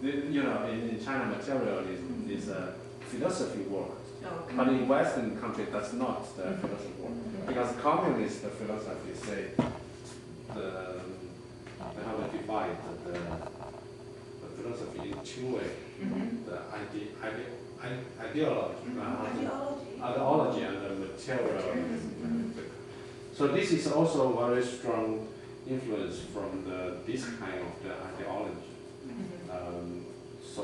You know, in China, materialism is a philosophy word. Okay. But in Western country, that's not the philosophy word. Because communist philosophy say how to divide the philosophy in two ways. The ideology and the materialism. So this is also very strong influence from this kind of the ideology. So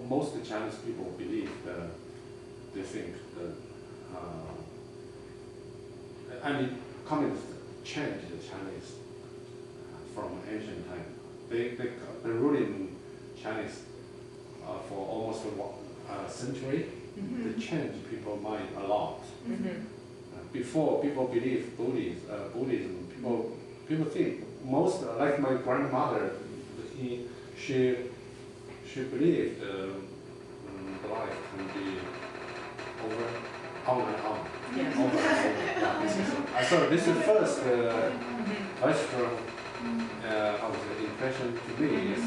most Chinese people believe they think that communists changed the Chinese from ancient time. They ruling Chinese for almost a century. They changed people's mind a lot. Before people believe Buddhism, people think most like my grandmother. She believed life can be over on and on. Yes. Over and over. So this is first very strong impression to me is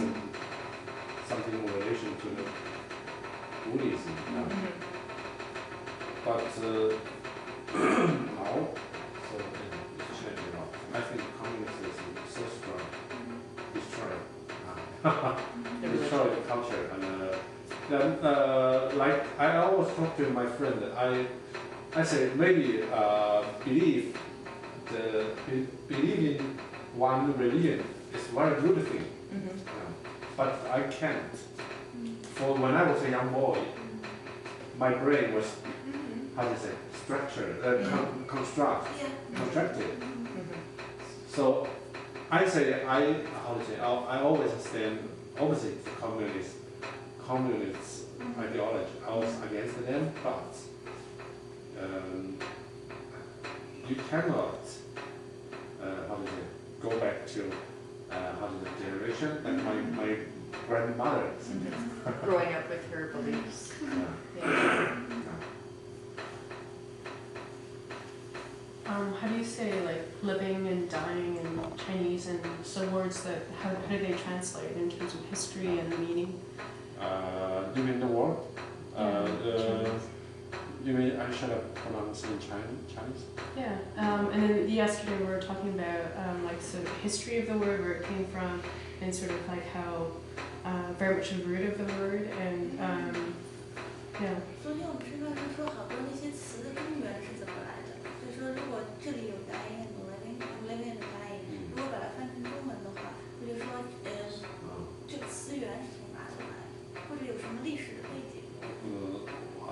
something in relation to the Buddhism. But now, so it's changing a lot. I think communism is so strong, destroy the culture. And then, like I always talk to my friend, I say maybe believe in one religion is a very good thing, but I can't. For when I was a young boy, my brain was how to say structured, constructed. So I say I always stand opposite the communist ideology. I was against them, but you cannot go back to the generation that my grandmother. Growing up with her beliefs. How do you say like living and dying in Chinese, and so words that how do they translate in terms of history and meaning? You mean the word? You mean I should have pronounced in Chinese? Yeah. And then yesterday we were talking about like sort of history of the word, where it came from, and sort of like how very much the root of the word, and yeah. 昨天我们吃饭时说好多那些词的根源是怎么来的，就说如果这里有 dying and living and dying， 如果把它翻成中文的话，我就说这个词源是从哪里来的，或者有什么历史的背景。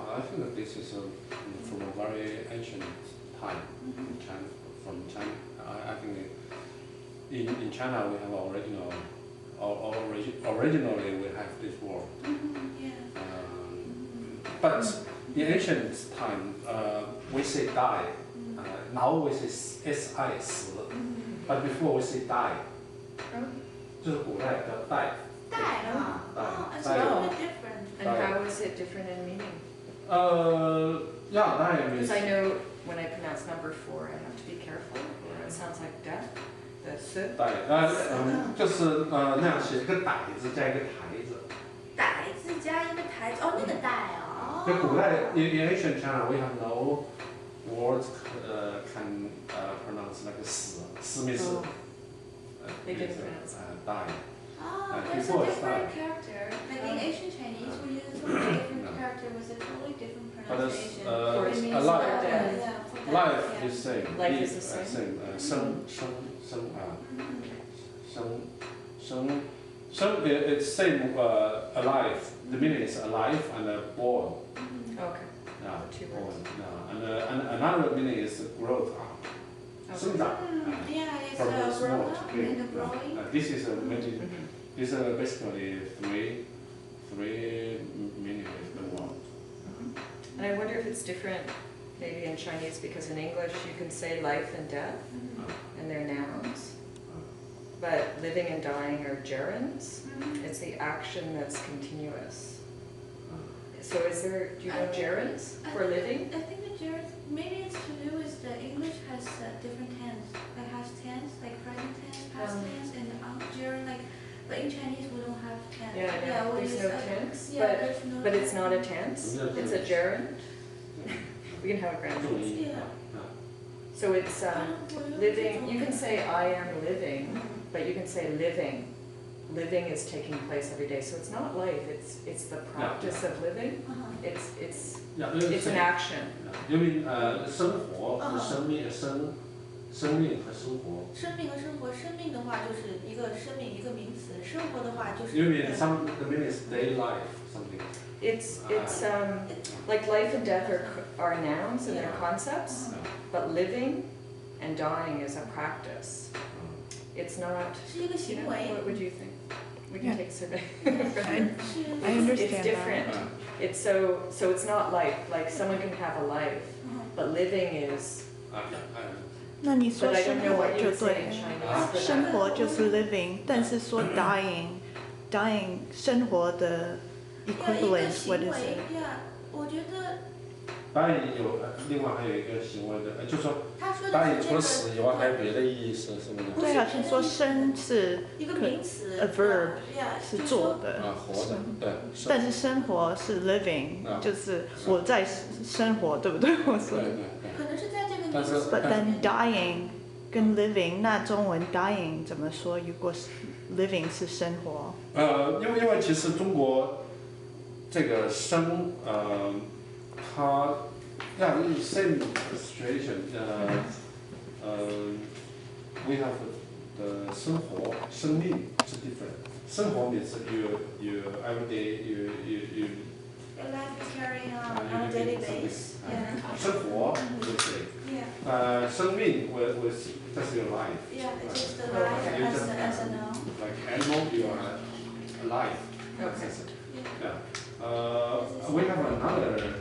I think that this is from a very ancient time in China. From China, I think in China we have originally we have this word. But in ancient time, we say die. Now we say si 死. But before we say die. 就是古代叫 die. Die. It's a little bit different. And how is it different in meaning? Yeah, die means. Because I know when I pronounce number 4, I have to be careful, or it sounds like death. The s. die. 就是那样写一个歹字加一个台字。歹字加一个台字，那个歹哦。在古代 in ancient China we have no words can pronounce like 死 means They didn't pronounce die. There's a different character. Like in ancient Chinese, we use a totally different character with a totally different pronunciation. Life is same. Life is the same. 生 it's same alive. The meaning is alive and born. Okay. Yeah, born. Yeah. And another meaning is growth. 生长. Yeah, it's From the small growing to up big. and growing. This is basically three meanings of the word. And I wonder if it's different maybe in Chinese, because in English you can say life and death, and they're nouns. But living and dying are gerunds. It's the action that's continuous. So do you know gerunds for living? I think the gerunds, maybe it's to do with the English has different tense. Like has tense, like present tense, past tense, and gerund, like, but in Chinese we don't have tense. Yeah, Yeah, we There's use no a- tense, yeah, there's no but it's tense. not a tense. No It's a tense. gerund. We can have a grand 重 tense. 音 Yeah. 啊 So it's 我觉得 living. You can say I am living, but you can say living. Living is taking place every day. So it's not life. It's the practice of living. It's Yeah, it's an action. 因为生活和生命生命和生活。生命和生活，生命的话就是一个生命一个名词，生活的话就是。因为 some the meaning is day life something. It's like life and death are nouns and they're concepts, but living and dying is a practice. It's not. 是一个 You 行 know, 为。 what would you think? We can Yeah. take survey. I It's understand different. that. It's so it's not life. Like someone can have a life, but living is. 那你说 But I 生 don't know 活 what you 就 would say 对 in 了， Chinese for 生 that. 活就是 living，但是说 dying 生活的一个 equivalent 行 what 为 is it？呀，我觉得 dying 有另外还有一个行为的，就是说他说的 dying 是除了死以外，还有别的意义是什么呢？对，好像说生是一个名词 a verb 呀，是就是说做的，活的，对。但是生活是 living，啊就是我在生活，对不对？我说的。对对对。可能是在这个名但是词 But 里 then 面 dying 跟 living，那中文 dying 怎么说？如果是 living 是生活，因为其实中国这个它same situation，we have the 生命是 different。生活 means you every day you your life is carrying on a daily basis. Yeah. 生活对不对？ Yeah. 生命that's your life。 Yeah, it's just the life as a noun. Like animal, you are alive. Okay. Yeah. We have another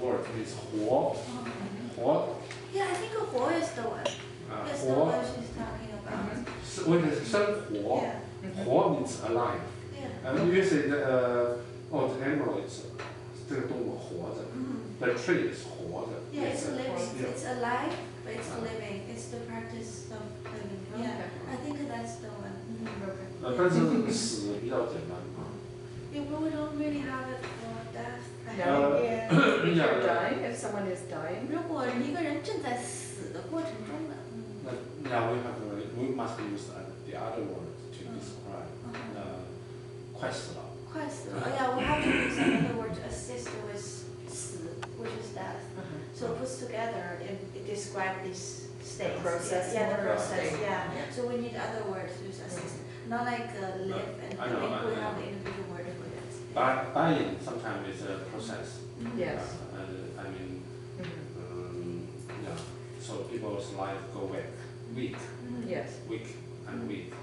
word. It's 活。活。 Yeah, I think 活 is the one. It's the 活 one she's talking about. 是为了生活。 Yeah. 活 means alive. Yeah. You say the animal is 这个动物活着。The tree is 活着。Yeah, it's living. Yeah. It's alive, but it's living. It's the practice of living. Yeah, I think that's the one. 但是死比较简单。 Yeah, but we don't really have it for death. Yeah. If you're dying, if someone is dying. 如果一个人正在死的过程中呢？ Now we must use the other word to describe. 快死了。快死了。Yeah, we have to use another word to assist with 死 which is death. So it puts together it describes this state. The process Yeah, the more. process. Yeah. Yeah. So we need other words to assist. Not like live and I know, we I have know. the individual word for that. Dying sometimes is a process. Yes. I mean, yeah. So people's life go weak, Yes. weak and weak.